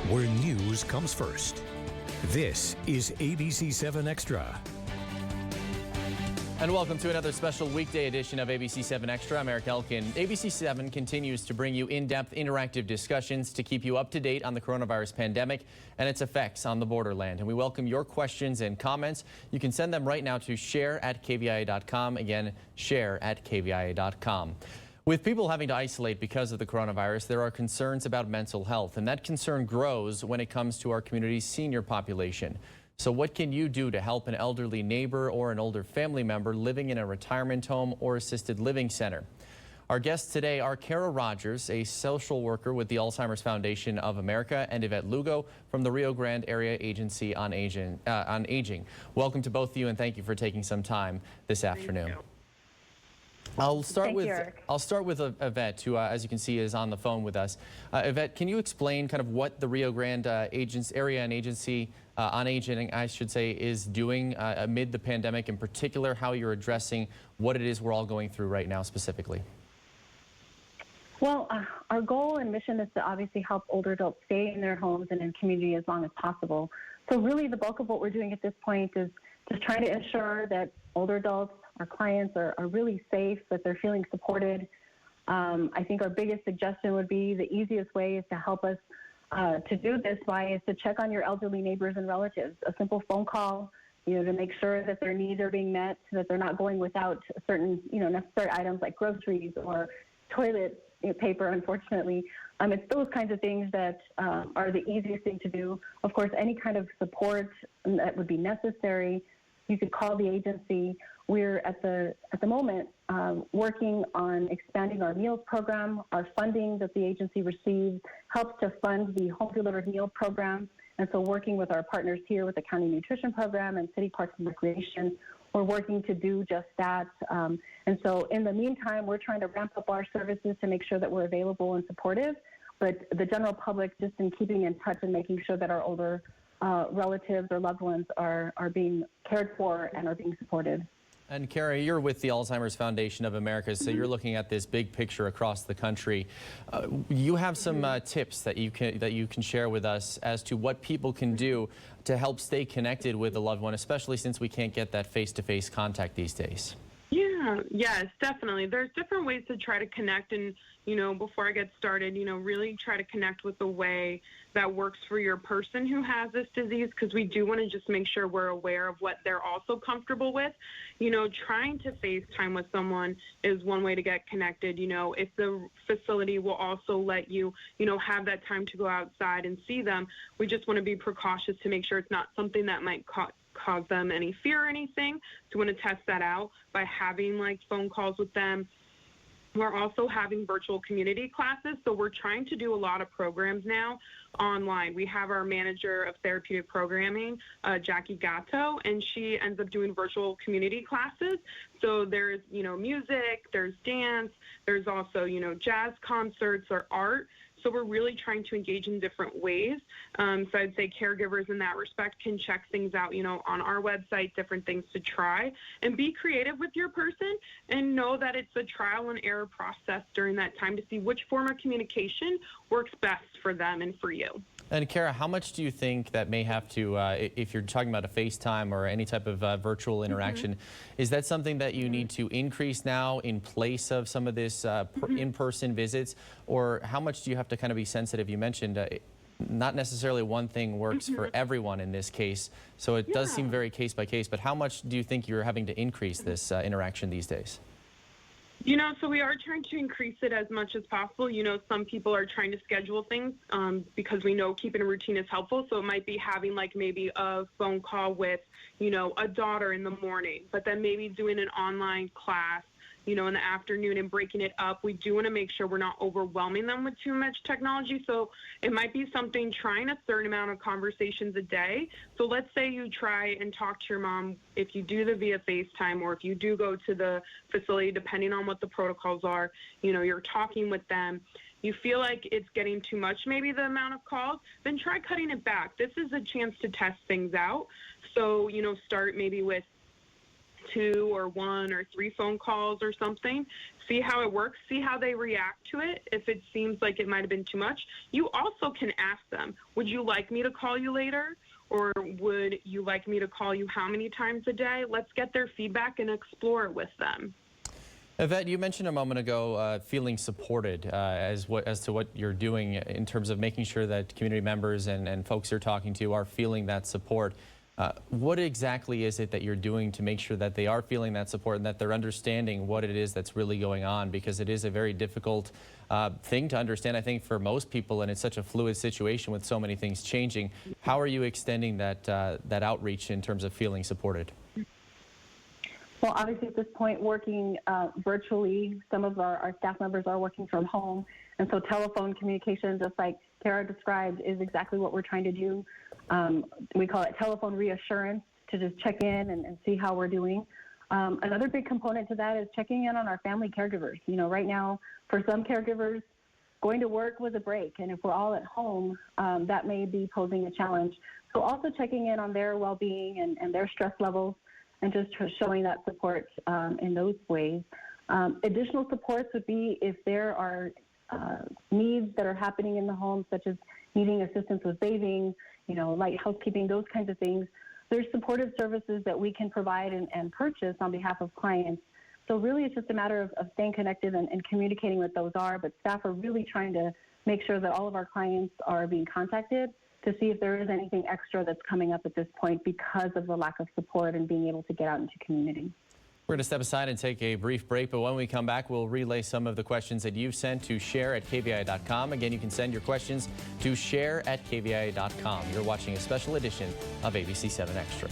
where news comes first. This is ABC7 Extra. And welcome to another special weekday edition of ABC7 Extra. I'm Eric Elkin. ABC7 continues to bring you in-depth interactive discussions to keep you up to date on the coronavirus pandemic and its effects on the borderland. And we welcome your questions and comments. You can send them right now to share@kvia.com. Again, share@kvia.com. With people having to isolate because of the coronavirus, there are concerns about mental health, and that concern grows when it comes to our community's senior population. So what can you do to help an elderly neighbor or an older family member living in a retirement home or assisted living center? Our guests today are Kara Rogers, a social worker with the Alzheimer's Foundation of America, and Yvette Lugo from the Rio Grande Area Agency on Aging. Welcome to both of you, and thank you for taking some time this afternoon. I'll start with Yvette, who, as you can see, is on the phone with us. Yvette, can you explain kind of what the Rio Grande Area and Agency on Aging, I should say, is doing amid the pandemic, in particular, how you're addressing what it is we're all going through right now specifically? Well, our goal and mission is to obviously help older adults stay in their homes and in community as long as possible. So really the bulk of what we're doing at this point is just trying to ensure that older adults, our clients, are really safe, that they're feeling supported. I think our biggest suggestion would be the easiest way is to help us to do this is to check on your elderly neighbors and relatives. A simple phone call, to make sure that their needs are being met, that they're not going without certain, necessary items like groceries or toilet paper, unfortunately. It's those kinds of things that are the easiest thing to do. Of course, any kind of support that would be necessary, you could call the agency. We're at the moment working on expanding our meals program. Our funding that the agency receives helps to fund the home delivered meal program. And so working with our partners here with the County Nutrition Program and City Parks and Recreation, we're working to do just that. And so in the meantime, we're trying to ramp up our services to make sure that we're available and supportive. But the general public, just in keeping in touch and making sure that our older relatives or loved ones are being cared for and are being supported. And Kara, you're with the Alzheimer's Foundation of America, so you're looking at this big picture across the country. You have some tips that you can share with us as to what people can do to help stay connected with a loved one, especially since we can't get that face-to-face contact these days. Yeah, yes, definitely. There's different ways to try to connect, and before I get started, really try to connect with a way that works for your person who has this disease, because we do want to just make sure we're aware of what they're also comfortable with. Trying to FaceTime with someone is one way to get connected. If the facility will also let you, have that time to go outside and see them, we just want to be precautious to make sure it's not something that might cause them any fear or anything. So we want to test that out by having phone calls with them. We're also having virtual community classes, so we're trying to do a lot of programs now online. We have our manager of therapeutic programming, Jackie Gatto, and she ends up doing virtual community classes. So there's, music, there's dance, there's also, jazz concerts or art. So we're really trying to engage in different ways. So I'd say caregivers in that respect can check things out, on our website, different things to try, and be creative with your person and know that it's a trial and error process during that time to see which form of communication works best for them and for you. And Kara, how much do you think that may have to, if you're talking about a FaceTime or any type of virtual interaction, is that something that you need to increase now in place of some of this in-person visits? Or how much do you have to kind of be sensitive? You mentioned not necessarily one thing works for everyone in this case, so it does seem very case by case, but how much do you think you're having to increase this interaction these days? So we are trying to increase it as much as possible. Some people are trying to schedule things because we know keeping a routine is helpful. So it might be having maybe a phone call with, a daughter in the morning, but then maybe doing an online class, in the afternoon and breaking it up. We do want to make sure we're not overwhelming them with too much technology. So it might be something trying a certain amount of conversations a day. So let's say you try and talk to your mom, if you do the via FaceTime or if you do go to the facility, depending on what the protocols are, you're talking with them. You feel like it's getting too much, maybe the amount of calls, then try cutting it back. This is a chance to test things out. So, start maybe with 2 or 1 or 3 phone calls or something. See how it works, see how they react to it. If it seems like it might have been too much, you also can ask them, would you like me to call you later? Or would you like me to call you how many times a day? Let's get their feedback and explore it with them. Yvette, you mentioned a moment ago feeling supported as to what you're doing in terms of making sure that community members and folks you're talking to are feeling that support. What exactly is it that you're doing to make sure that they are feeling that support and that they're understanding what it is that's really going on? Because it is a very difficult thing to understand, I think, for most people, and it's such a fluid situation with so many things changing. How are you extending that outreach in terms of feeling supported? Well, obviously at this point, working virtually, some of our staff members are working from home. And so telephone communication, just like Tara described, is exactly what we're trying to do. We call it telephone reassurance, to just check in and see how we're doing. Another big component to that is checking in on our family caregivers. You know, right now, for some caregivers, going to work was a break. And if we're all at home, that may be posing a challenge. So also checking in on their well-being and their stress levels, and just showing that support in those ways. Additional supports would be if there are needs that are happening in the home, such as needing assistance with bathing, you know, light housekeeping, those kinds of things. There's supportive services that we can provide and purchase on behalf of clients. So really it's just a matter of staying connected and communicating what those are, but staff are really trying to make sure that all of our clients are being contacted to see if there is anything extra that's coming up at this point because of the lack of support and being able to get out into community. We're going to step aside and take a brief break, but when we come back, we'll relay some of the questions that you've sent to share@kvi.com. Again, you can send your questions to share@kvi.com. You're watching a special edition of ABC7 Extra.